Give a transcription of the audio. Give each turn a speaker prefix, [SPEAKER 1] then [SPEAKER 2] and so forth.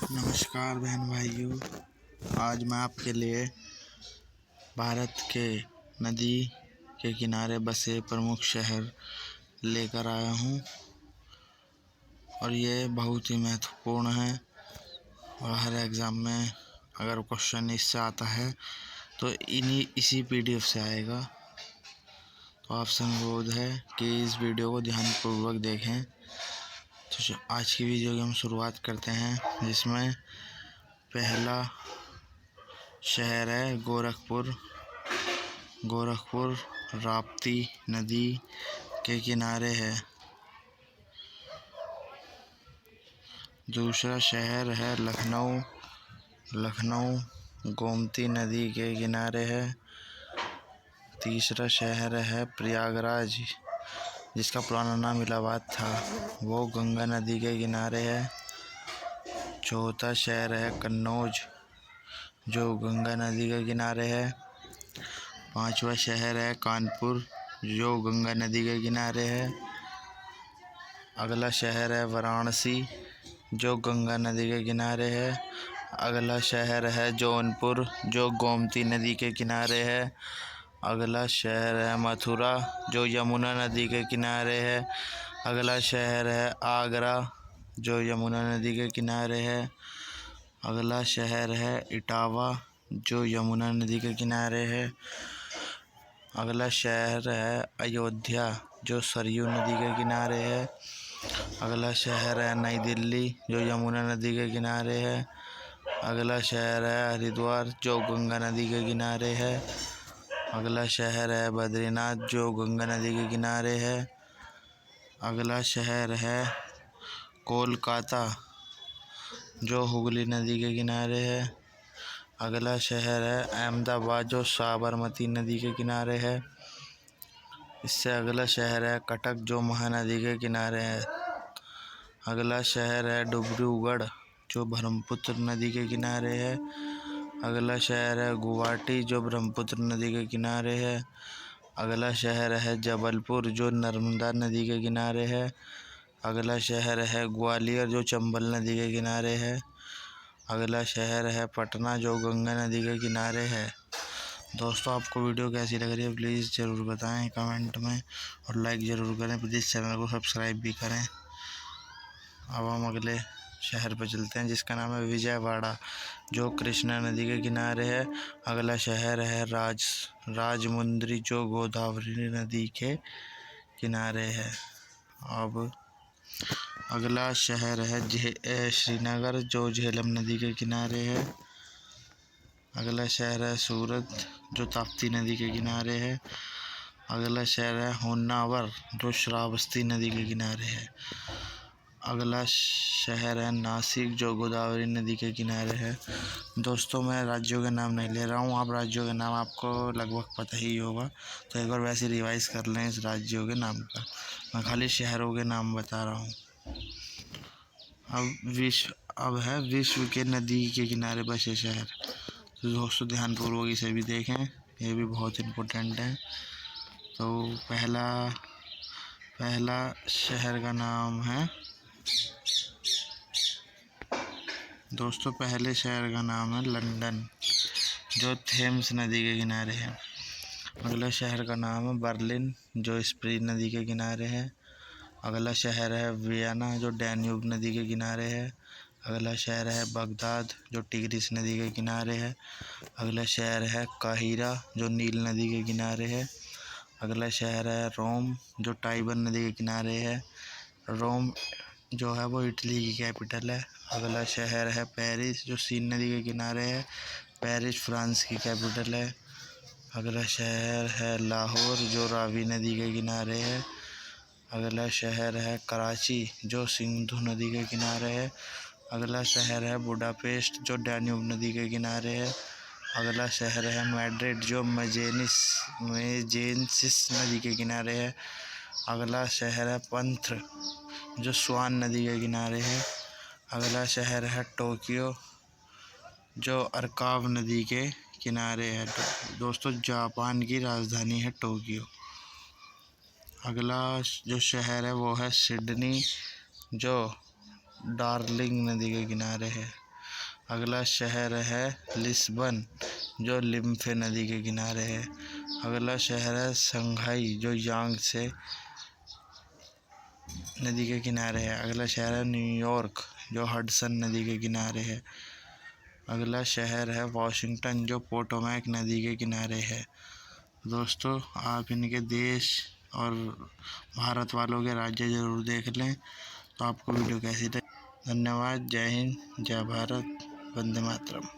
[SPEAKER 1] नमस्कार बहन भाइयों, आज मैं आपके लिए भारत के नदी के किनारे बसे प्रमुख शहर लेकर आया हूँ और ये बहुत ही महत्वपूर्ण है। और हर एग्ज़ाम में अगर क्वेश्चन इससे आता है तो इसी PDF से आएगा। तो आपसे अनुरोध है कि इस वीडियो को ध्यानपूर्वक देखें। तो आज की वीडियो की हम शुरुआत करते हैं, जिसमें पहला शहर है गोरखपुर। गोरखपुर राप्ती नदी के किनारे है। दूसरा शहर है लखनऊ। लखनऊ गोमती नदी के किनारे है। तीसरा शहर है प्रयागराज, जिसका पुराना नाम इलाहाबाद था, वो गंगा नदी के किनारे है। चौथा शहर है कन्नौज, जो गंगा नदी के किनारे है। पांचवा शहर है कानपुर, जो गंगा नदी के किनारे है। अगला शहर है वाराणसी, जो गंगा नदी के किनारे है। अगला शहर है जौनपुर, जो गोमती नदी के किनारे है। अगला शहर है मथुरा, जो यमुना नदी के किनारे है। अगला शहर है आगरा, जो यमुना नदी के किनारे है। अगला शहर है इटावा, जो यमुना नदी के किनारे है। अगला शहर है अयोध्या, जो सरयू नदी के किनारे है। अगला शहर है नई दिल्ली, जो यमुना नदी के किनारे है। अगला शहर है हरिद्वार, जो गंगा नदी के किनारे है। अगला शहर है बद्रीनाथ, जो गंगा नदी के किनारे है। अगला शहर है कोलकाता, जो हुगली नदी के किनारे है। अगला शहर है अहमदाबाद, जो साबरमती नदी के किनारे है। इससे अगला शहर है कटक, जो महानदी के किनारे है। अगला शहर है डिब्रूगढ़, जो ब्रह्मपुत्र नदी के किनारे है। अगला शहर है गुवाहाटी, जो ब्रह्मपुत्र नदी के किनारे है। अगला शहर है जबलपुर, जो नर्मदा नदी के किनारे है। अगला शहर है ग्वालियर, जो चंबल नदी के किनारे है। अगला शहर है पटना, जो गंगा नदी के किनारे है। दोस्तों, आपको वीडियो कैसी लग रही है प्लीज़ ज़रूर बताएं कमेंट में, और लाइक ज़रूर करें। प्लीज़ चैनल को सब्सक्राइब भी करें। अब हम अगले शहर पर चलते हैं, जिसका नाम है विजयवाड़ा, जो कृष्णा नदी के किनारे है। अगला शहर है राजमुंद्री, जो गोदावरी नदी के किनारे है। अब अगला शहर है श्रीनगर, जो झेलम नदी के किनारे है। अगला शहर है सूरत, जो ताप्ती नदी के किनारे है। अगला शहर है होन्नावर, जो श्रावस्ती नदी के किनारे है। अगला शहर है नासिक, जो गोदावरी नदी के किनारे है। दोस्तों, मैं राज्यों के नाम नहीं ले रहा हूँ, आप राज्यों के नाम आपको लगभग पता ही होगा, तो एक बार वैसे रिवाइज कर लें इस राज्यों के नाम का। मैं खाली शहरों के नाम बता रहा हूँ। अब है विश्व के नदी के किनारे बसे शहर। तो दोस्तों, ध्यानपूर्वक इसे भी देखें, ये भी बहुत इम्पोर्टेंट है। तो पहला शहर का नाम है दोस्तों, पहले शहर का नाम है लंदन, जो थेम्स नदी के किनारे है। अगला शहर का नाम है बर्लिन, जो स्प्री नदी के किनारे है। अगला शहर है वियना, जो डैन्यूब नदी के किनारे है। अगला शहर है बगदाद, जो टिग्रिस नदी के किनारे है। अगला शहर है काहिरा, जो नील नदी के किनारे है। अगला शहर है रोम, जो टाइबर नदी के किनारे है। रोम जो है वो इटली की कैपिटल है। अगला शहर है पेरिस, जो सीन नदी के किनारे है। पेरिस फ्रांस की कैपिटल है। अगला शहर है लाहौर, जो रावी नदी के किनारे है। अगला शहर है कराची, जो सिंधु नदी के किनारे है। अगला शहर है बुडापेस्ट, जो डैन्यूब नदी के किनारे है। अगला शहर है मैड्रिड, जो मेजेंसिस नदी के किनारे है। अगला शहर है पंथ, जो स्वान नदी के किनारे है। अगला शहर है टोक्यो, जो अरकाव नदी के किनारे है। दोस्तों, जापान की राजधानी है टोक्यो। अगला जो शहर है वो है सिडनी, जो डार्लिंग नदी के किनारे है। अगला शहर है लिस्बन, जो लिम्फे नदी के किनारे है। अगला शहर है शंघाई, जो यांगत्से नदी के किनारे है। अगला शहर है न्यूयॉर्क, जो हडसन नदी के किनारे है। अगला शहर है वॉशिंगटन, जो पोटोमैक नदी के किनारे है। दोस्तों, आप इनके देश और भारत वालों के राज्य ज़रूर देख लें। तो आपको वीडियो कैसी लगी? धन्यवाद। जय हिंद, जय भारत, वंदे मातरम।